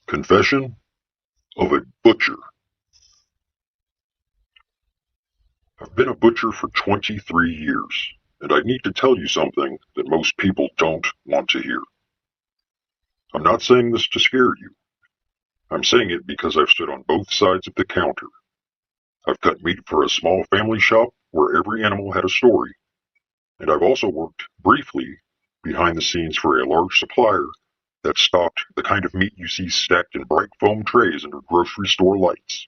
Confession of a Butcher. I've been a butcher for 23 years, and I need to tell you something that most people don't want to hear. I'm not saying this to scare you. I'm saying it because I've stood on both sides of the counter. I've cut meat for a small family shop where every animal had a story, and I've also worked briefly behind the scenes for a large supplier that stocked the kind of meat you see stacked in bright foam trays under grocery store lights.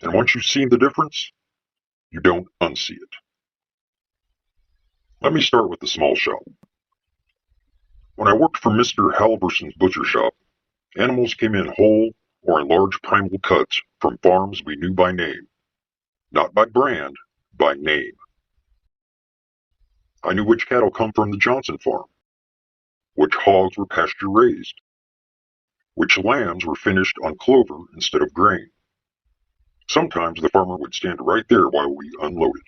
And once you've seen the difference, you don't unsee it. Let me start with the small shop. When I worked for Mr. Halverson's butcher shop, animals came in whole or in large primal cuts from farms we knew by name. Not by brand, by name. I knew which cattle come from the Johnson farm, which hogs were pasture raised, which lambs were finished on clover instead of grain. Sometimes the farmer would stand right there while we unloaded.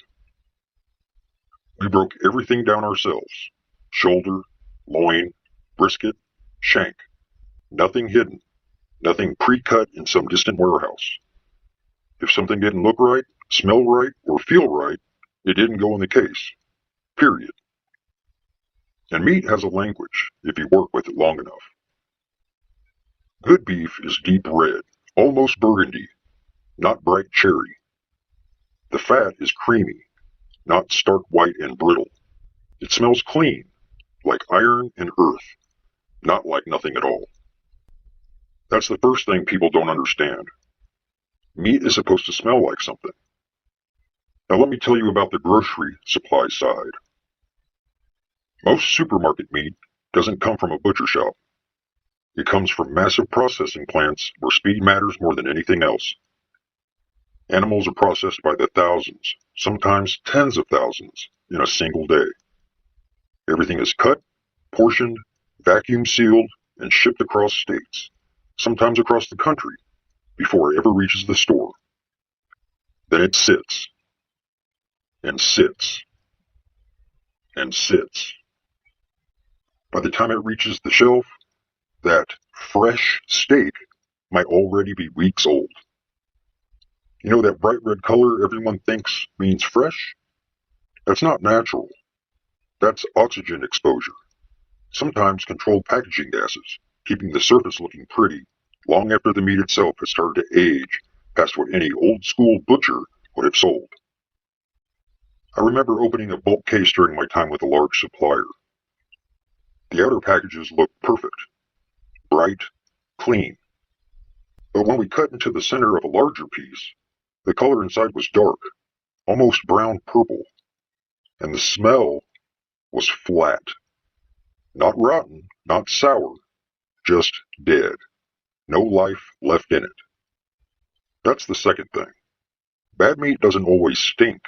We broke everything down ourselves. Shoulder, loin, brisket, shank. Nothing hidden. Nothing pre-cut in some distant warehouse. If something didn't look right, smell right, or feel right, it didn't go in the case. Period. And meat has a language if you work with it long enough. Good beef is deep red, almost burgundy, not bright cherry. The fat is creamy, not stark white and brittle. It smells clean, like iron and earth, not like nothing at all. That's the first thing people don't understand. Meat is supposed to smell like something. Now let me tell you about the grocery supply side. Most supermarket meat doesn't come from a butcher shop. It comes from massive processing plants where speed matters more than anything else. Animals are processed by the thousands, sometimes tens of thousands, in a single day. Everything is cut, portioned, vacuum sealed, and shipped across states, sometimes across the country, before it ever reaches the store. Then it sits, and sits, and sits. By the time it reaches the shelf, that fresh steak might already be weeks old. You know that bright red color everyone thinks means fresh? That's not natural. That's oxygen exposure. Sometimes controlled packaging gases, keeping the surface looking pretty long after the meat itself has started to age past what any old-school butcher would have sold. I remember opening a bulk case during my time with a large supplier. The outer packages looked perfect, bright, clean. But when we cut into the center of a larger piece, the color inside was dark, almost brown purple, and the smell was flat. Not rotten, not sour, just dead. No life left in it. That's the second thing. Bad meat doesn't always stink.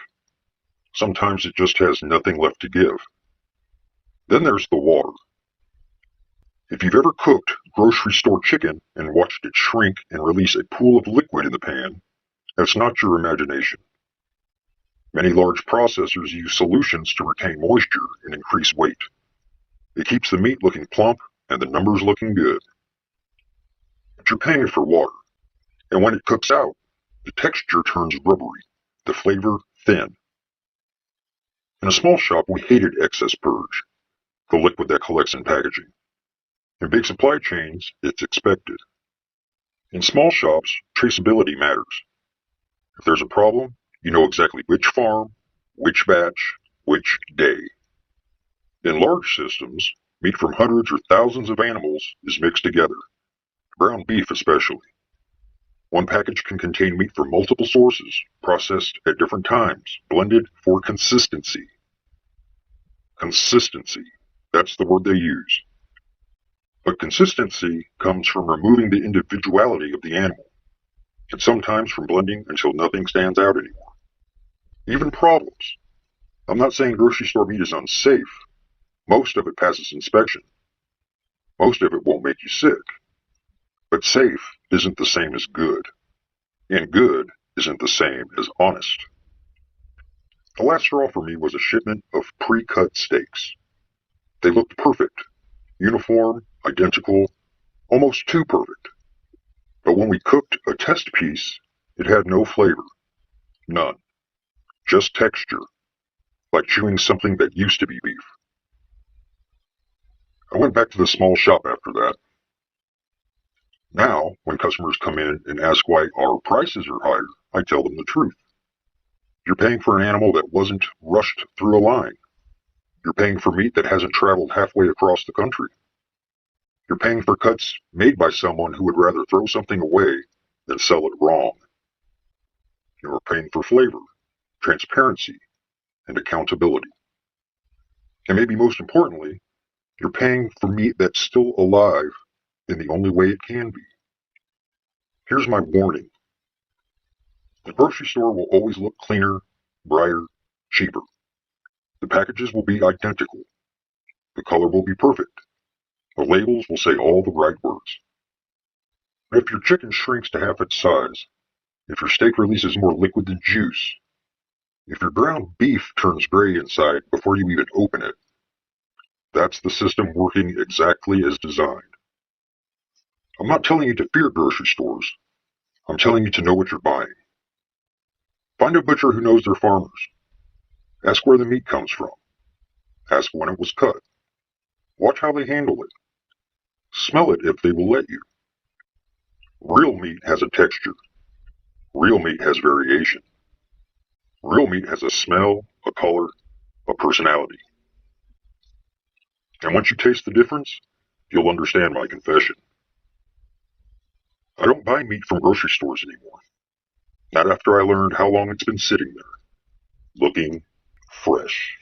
Sometimes it just has nothing left to give. Then there's the water. If you've ever cooked grocery store chicken and watched it shrink and release a pool of liquid in the pan, that's not your imagination. Many large processors use solutions to retain moisture and increase weight. It keeps the meat looking plump and the numbers looking good. But you're paying for water, and when it cooks out, the texture turns rubbery, the flavor thin. In a small shop, we hated excess purge, the liquid that collects in packaging. In big supply chains, it's expected. In small shops, traceability matters. If there's a problem, you know exactly which farm, which batch, which day. In large systems, meat from hundreds or thousands of animals is mixed together, ground beef especially. One package can contain meat from multiple sources, processed at different times, blended for consistency. Consistency, that's the word they use. But consistency comes from removing the individuality of the animal, and sometimes from blending until nothing stands out anymore. Even problems. I'm not saying grocery store meat is unsafe. Most of it passes inspection. Most of it won't make you sick. But safe isn't the same as good. And good isn't the same as honest. The last straw for me was a shipment of pre-cut steaks. They looked perfect. Uniform, identical, almost too perfect. But when we cooked a test piece, it had no flavor, none, just texture, like chewing something that used to be beef. I went back to the small shop after that. Now, when customers come in and ask why our prices are higher, I tell them the truth. You're paying for an animal that wasn't rushed through a line. You're paying for meat that hasn't traveled halfway across the country. You're paying for cuts made by someone who would rather throw something away than sell it wrong. You're paying for flavor, transparency, and accountability. And maybe most importantly, you're paying for meat that's still alive in the only way it can be. Here's my warning. The grocery store will always look cleaner, brighter, cheaper. The packages will be identical. The color will be perfect. The labels will say all the right words. But if your chicken shrinks to half its size, if your steak releases more liquid than juice, if your ground beef turns gray inside before you even open it, that's the system working exactly as designed. I'm not telling you to fear grocery stores. I'm telling you to know what you're buying. Find a butcher who knows their farmers. Ask where the meat comes from. Ask when it was cut. Watch how they handle it. Smell it if they will let you. Real meat has a texture. Real meat has variation. Real meat has a smell, a color, a personality. And once you taste the difference, you'll understand my confession. I don't buy meat from grocery stores anymore. Not after I learned how long it's been sitting there, looking fresh.